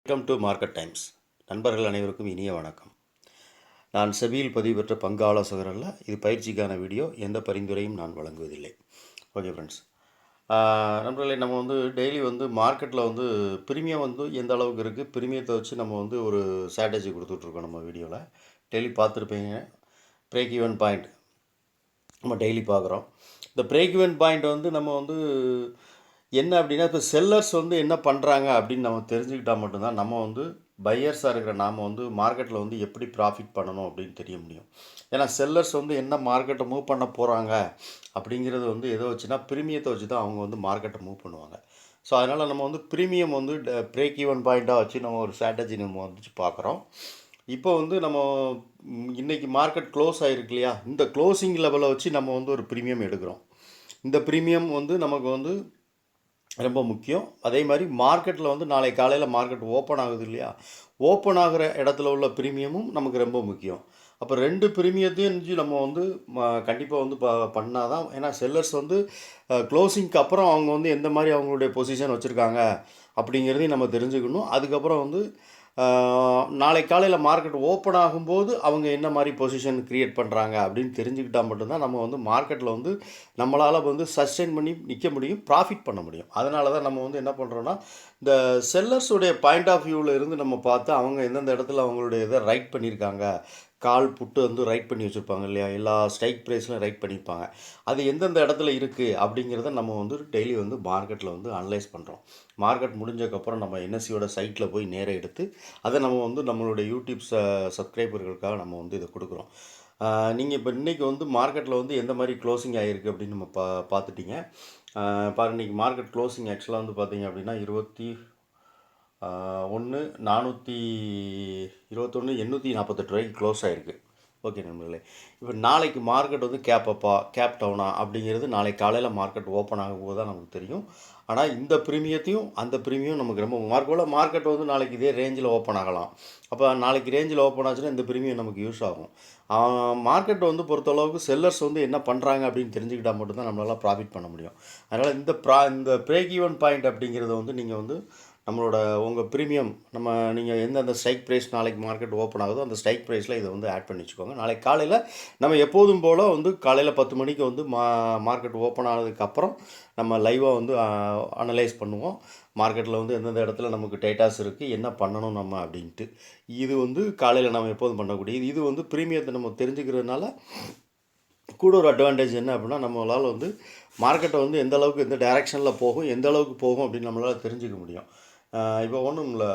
Welcome to market times. நண்பர்கள் அனைவருக்கும் இனிய வணக்கம். நான் செபியில் பதிவு பெற்ற பங்கு ஆலோசகர் அல்ல. இது பயிற்சிக்கான வீடியோ. எந்த பரிந்துரையும் நான் வழங்குவதில்லை. ஓகே ஃப்ரெண்ட்ஸ், நண்பர்களே, நம்ம டெய்லி மார்க்கெட்டில் ப்ரீமியம் எந்த அளவுக்கு இருக்குது, ப்ரீமியத்தை வச்சு நம்ம ஒரு ஸ்ட்ராட்டஜி கொடுத்துட்ருக்கோம். நம்ம வீடியோவில் டெய்லி பார்த்துருப்பீங்க. பிரேக் ஈவன் பாயிண்ட் நம்ம டெய்லி பார்க்குறோம். இந்த பிரேக் ஈவன் பாயிண்ட் நம்ம என்ன அப்படின்னா, இப்போ செல்லர்ஸ் என்ன பண்ணுறாங்க அப்படின்னு நம்ம தெரிஞ்சுக்கிட்டால் மட்டும்தான் நம்ம பையர்ஸாக இருக்கிற நாம் மார்க்கெட்டில் எப்படி ப்ராஃபிட் பண்ணணும் அப்படின்னு தெரிய முடியும். ஏன்னா செல்லர்ஸ் என்ன மார்க்கெட்டை மூவ் பண்ண போகிறாங்க அப்படிங்கிறது எதை வச்சுன்னா ப்ரீமியத்தை வச்சு தான் அவங்க மார்க்கெட்டை மூவ் பண்ணுவாங்க. ஸோ அதனால் நம்ம ப்ரீமியம் பிரேக் ஈவன் பாயிண்ட்டாக வச்சு நம்ம ஒரு ஸ்ட்ராட்டஜி நம்ம பார்க்குறோம். இப்போ நம்ம இன்றைக்கி மார்க்கெட் க்ளோஸ் ஆகிருக்கு இல்லையா, இந்த க்ளோசிங் லெவலை வச்சு நம்ம ஒரு ப்ரீமியம் எடுக்கிறோம். இந்த ப்ரீமியம் நமக்கு ரொம்ப முக்கியம். அதே மாதிரி மார்க்கெட்டில் நாளை காலையில் மார்க்கெட் ஓப்பன் ஆகுது இல்லையா, ஓப்பன் ஆகிற இடத்துல உள்ள ப்ரீமியமும் நமக்கு ரொம்ப முக்கியம். அப்போ ரெண்டு ப்ரீமியத்தையும் நம்ம கண்டிப்பாக பண்ணால் தான். ஏன்னா செல்லர்ஸ் க்ளோசிங்க்கு அப்புறம் அவங்க எந்த மாதிரி அவங்களுடைய பொசிஷன் வச்சுருக்காங்க அப்படிங்கிறதையும் நம்ம தெரிஞ்சுக்கணும். அதுக்கப்புறம் நாளை காலையில் மார்க்கெட் ஓப்பன் ஆகும்போது அவங்க என்ன மாதிரி பொசிஷன் க்ரியேட் பண்ணுறாங்க அப்படின்னு தெரிஞ்சுக்கிட்டால் மட்டும்தான் நம்ம மார்க்கெட்டில் நம்மளால் சஸ்டெயின் பண்ணி நிற்க முடியும், ப்ராஃபிட் பண்ண முடியும். அதனால தான் நம்ம என்ன பண்ணுறோன்னா, இந்த செல்லர்ஸுடைய பாயிண்ட் ஆஃப் வியூவில் இருந்து நம்ம பார்த்து அவங்க எந்தெந்த இடத்துல அவங்களுடைய இதை ரைட் பண்ணியிருக்காங்க, கால் புட்டு ரைட் பண்ணி வச்சுருப்பாங்க இல்லையா, எல்லா ஸ்ட்ரைக் ப்ரைஸ்லையும் ரைட் பண்ணியிருப்பாங்க. அது எந்தெந்த இடத்துல இருக்குது அப்படிங்கிறத நம்ம டெய்லி மார்க்கெட்டில் அனலைஸ் பண்ணுறோம். மார்க்கெட் முடிஞ்சதுக்கப்புறம் நம்ம என்எஸ்சியோட சைட்டில் போய் நேராக எடுத்து அதை நம்ம நம்மளுடைய யூடியூப் சப்ஸ்கிரைபர்களுக்காக நம்ம இதை கொடுக்குறோம். நீங்கள் இப்போ இன்றைக்கி மார்க்கெட்டில் எந்த மாதிரி க்ளோசிங் ஆகிருக்கு அப்படின்னு நம்ம பார்த்துட்டிங்க. பாருங்கள், இன்றைக்கி மார்க்கெட் க்ளோசிங் ஆக்சுவலாக பார்த்தீங்க அப்படின்னா 21,848 ரூபாய்க்கு க்ளோஸ் ஆகிருக்கு. ஓகே நண்பர்களே, இப்போ நாளைக்கு மார்க்கெட் கேப் டவுனா அப்படிங்கிறது நாளைக்கு காலையில் மார்க்கெட் ஓப்பன் ஆகும்போது தான் நமக்கு தெரியும். ஆனால் இந்த ப்ரீமியத்தையும் அந்த ப்ரீமியம் நமக்கு ரொம்ப மார்க்கெட் நாளைக்கு இதே ரேஞ்சில் ஓப்பன் ஆகலாம். அப்போ நாளைக்கு ரேஞ்சில் ஓப்பன் ஆச்சுன்னா இந்த ப்ரீமியம் நமக்கு யூஸ் ஆகும். மார்க்கெட் பொறுத்தளவுக்கு செல்லர்ஸ் என்ன பண்ணுறாங்க அப்படின்னு தெரிஞ்சுக்கிட்டால் மட்டும்தான் நம்மளால் ப்ராஃபிட் பண்ண முடியும். அதனால் இந்த பிரேக் ஈவன் பாயிண்ட் அப்படிங்கிறத நீங்கள் நம்மளோட உங்கள் ப்ரீமியம் நீங்கள் எந்தெந்த ஸ்ட்ரைக் ப்ரைஸ் நாளைக்கு மார்க்கெட் ஓப்பன் ஆகுதோ அந்த ஸ்ட்ரைக் ப்ரைஸில் இதை ஆட் பண்ணி வச்சுக்கோங்க. நாளைக்கு காலையில் நம்ம எப்போதும் போல் காலையில் 10 மணிக்கு மார்க்கெட் ஓப்பன் ஆனதுக்கப்புறம் நம்ம லைவாக அனலைஸ் பண்ணுவோம். மார்க்கெட்டில் எந்தெந்த இடத்துல நமக்கு டேட்டாஸ் இருக்குது, என்ன பண்ணணும் நம்ம அப்படின்ட்டு. இது காலையில் நம்ம எப்போதும் பண்ணக்கூடியது. இது ப்ரீமியத்தை நம்ம தெரிஞ்சுக்கிறதுனால கூட ஒரு அட்வான்டேஜ் என்ன அப்படின்னா, நம்மளால் மார்க்கெட்டை எந்த அளவுக்கு எந்த டைரெக்ஷனில் போகும், எந்த அளவுக்கு போகும் அப்படின்னு நம்மளால் தெரிஞ்சுக்க முடியும். இப்போ ஒன்றும் இல்லை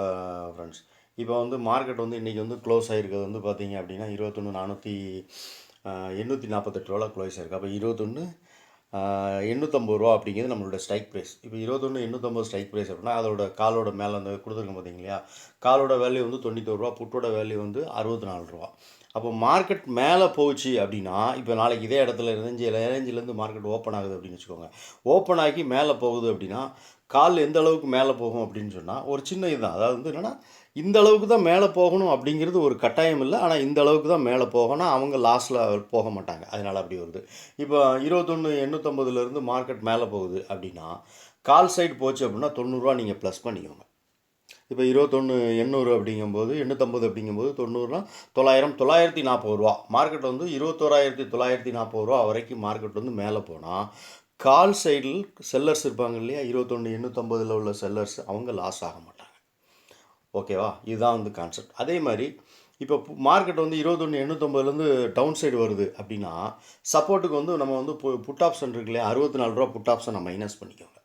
ஃப்ரெண்ட்ஸ், இப்போ மார்க்கெட் இன்றைக்கி க்ளோஸ் ஆகிருக்கிறது பார்த்தீங்க அப்படின்னா 21,848 ரூபாவில் க்ளோஸ் ஆகிருக்கு. அப்போ 21,850 ரூபா அப்படிங்கிறது நம்மளோட ஸ்ட்ரைக் ப்ரைஸ். இப்போ 21,850 ஸ்ட்ரைக் ப்ரைஸ் அப்படின்னா அதோட காலோட மேலே கொடுத்துருக்கோம் பார்த்தீங்க இல்லையா, காலோட வேல்யூ 91 ரூபா, புட்டோட வேல்யூ 64 ரூபா. அப்போ மார்க்கெட் மேலே போச்சு அப்படின்னா, இப்போ நாளைக்கு இதே இடத்துல ரேஞ்சிலேருந்து மார்க்கெட் ஓப்பன் ஆகுது அப்படின்னு வச்சுக்கோங்க. ஓப்பன் ஆகி மேலே போகுது அப்படின்னா கால் எந்த அளவுக்கு மேலே போகும் அப்படின்னு சொன்னால் ஒரு சின்ன இதுதான். அதாவது என்னென்னா, இந்த அளவுக்கு தான் மேலே போகணும் அப்படிங்கிறது ஒரு கட்டாயம் இல்லை. ஆனால் இந்த அளவுக்கு தான் மேலே போகணும், அவங்க லாஸில் போக மாட்டாங்க. அதனால் அப்படி வருது. இப்போ 21,850 மார்க்கெட் மேலே போகுது அப்படின்னா கால் சைடு போச்சு அப்படின்னா 90 ரூபா நீங்கள் ப்ளஸ் பண்ணிக்கோங்க. இப்போ 21,800 அப்படிங்கும்போது 850 அப்படிங்கும்போது 90னா 940 ரூபா. மார்க்கெட் 21,940 ரூபா வரைக்கும் மார்க்கெட் மேலே போனால் கால் சைடில் செல்லர்ஸ் இருப்பாங்க இல்லையா, 21,850 உள்ள செல்லர்ஸ் அவங்க லாஸ் ஆக மாட்டாங்க. ஓகேவா, இதுதான் கான்செப்ட். அதே மாதிரி இப்போ மார்க்கெட் 21,850 டவுன் சைடு வருது அப்படின்னா சப்போர்ட்டுக்கு நம்ம புட் ஆப்ஷன் இருக்கு இல்லையா, 64 ரூபா புட் ஆப்ஷனை மைனஸ் பண்ணிக்கோங்க.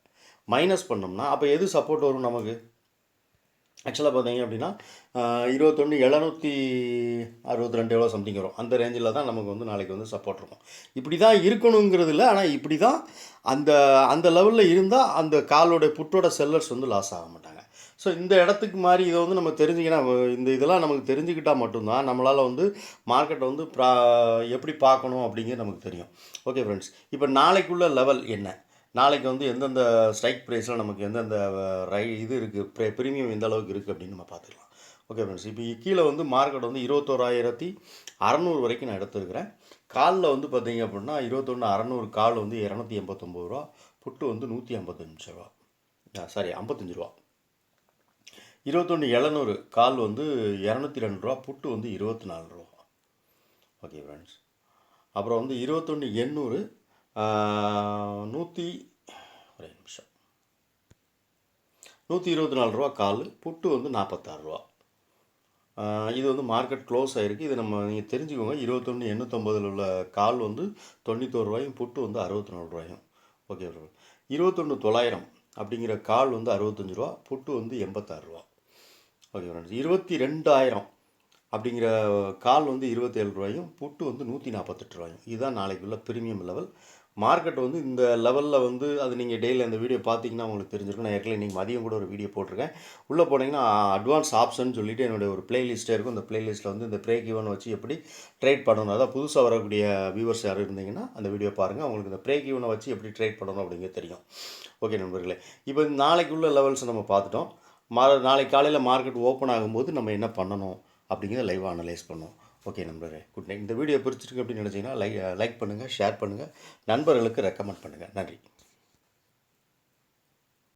மைனஸ் பண்ணோம்னா அப்போ எது சப்போர்ட் வரும் நமக்கு? ஆக்சுவலாக பார்த்தீங்க அப்படின்னா 21,762 எவ்வளோ சம்திங் வரும். அந்த ரேஞ்சில் தான் நமக்கு நாளைக்கு சப்போர்ட் இருக்கும். இப்படி தான் இருக்கணுங்கிறது இல்லை, ஆனால் இப்படி தான் அந்த லெவலில் இருந்தால் அந்த காலோடைய புட்டோட செல்லர்ஸ் லாஸ் ஆக மாட்டாங்க. ஸோ இந்த இடத்துக்கு மாதிரி இதை நம்ம தெரிஞ்சுக்கினா, இந்த இதெல்லாம் நமக்கு தெரிஞ்சுக்கிட்டால் மட்டும்தான் நம்மளால் மார்க்கெட்டை எப்படி பார்க்கணும் அப்படிங்கிறது நமக்கு தெரியும். ஓகே ஃப்ரெண்ட்ஸ், இப்போ நாளைக்குள்ள லெவல் என்ன, நாளைக்கு எந்தெந்த ஸ்ட்ரைக் ப்ரைஸில் நமக்கு எந்தெந்த இது இருக்குது, ப்ரீமியம் எந்த அளவுக்கு இருக்குது அப்படின்னு நம்ம பார்த்துக்கலாம். ஓகே ஃப்ரெண்ட்ஸ், இப்போ கீழே மார்க்கெட் 21,600 வரைக்கும் நான் எடுத்துருக்கிறேன். காலில் பார்த்தீங்க அப்படின்னா 21,600 கால் 289 ரூபா, புட்டு 155 ரூபா, சாரி 55 ரூபா. 21,700 கால் வந்து 202 ரூபா, புட்டு வந்து 24 ரூபா. Okay friends. அப்புறம் வந்து 21,800 ஒரே நிமிஷம் 124 ரூபா கால், புட்டு வந்து 46 ரூபா. இது வந்து மார்க்கெட் க்ளோஸ் ஆகிருக்கு. இது நீங்கள் தெரிஞ்சுக்கோங்க. 21,850 உள்ள கால் வந்து 91 ரூபாயும், புட்டு வந்து 64 ரூபாயும். Okay bro. 21,900 அப்படிங்கிற கால் வந்து 65 ரூபா, புட்டு வந்து 86 ரூபா. Okay friends. 22,000 அப்படிங்கிற கால் வந்து 27 ரூபாயும், புட்டு வந்து 148 ரூபாயும். இதுதான் நாளைக்குள்ள ப்ரீமியம் லெவல். மார்க்கெட் வந்து இந்த லெவலில் வந்து அது நீங்கள் டெய்லி அந்த வீடியோ பார்த்தீங்கன்னா உங்களுக்கு தெரிஞ்சிருக்கும். நான் ஏற்கனவே நீங்கள் மதியம் கூட ஒரு வீடியோ போட்டிருக்கேன். உள்ளே போனீங்கன்னா அட்வான்ஸ் ஆப்ஷன் சொல்லிவிட்டு என்னுடைய ஒரு பிளேலிஸ்ட்டே இருக்கும். இந்த பிளேலிஸ்ட்டில் வந்து இந்த பிரேக் ஈவன் வச்சு எப்படி ட்ரேட் பண்ணணும், அதாவது புதுசாக வரக்கூடிய வியூவர்ஸ் யாரும் இருந்தீங்கன்னா அந்த வீடியோ பாருங்கள். உங்களுக்கு இந்த பிரேக் ஈவனை வச்சு எப்படி ட்ரேட் பண்ணணும் அப்படிங்கிறது தெரியும். ஓகே நண்பர்களே, இப்போ நாளைக்குள்ள லெவல்ஸ் நம்ம பார்த்துட்டோம். நாளைக்கு காலையில் மார்க்கெட் ஓப்பன் ஆகும்போது நம்ம என்ன பண்ணணும் அப்படிங்கிறத லைவாக அனலைஸ் பண்ணுவோம். ஓகே நண்பர்களே, குட் நைட். இந்த வீடியோ பிடிச்சிருக்கு அப்படின்னு நினச்சிங்கன்னா லைக் பண்ணுங்கள், ஷேர் பண்ணுங்கள், நண்பர்களுக்கு ரெக்கமெண்ட் பண்ணுங்கள். நன்றி.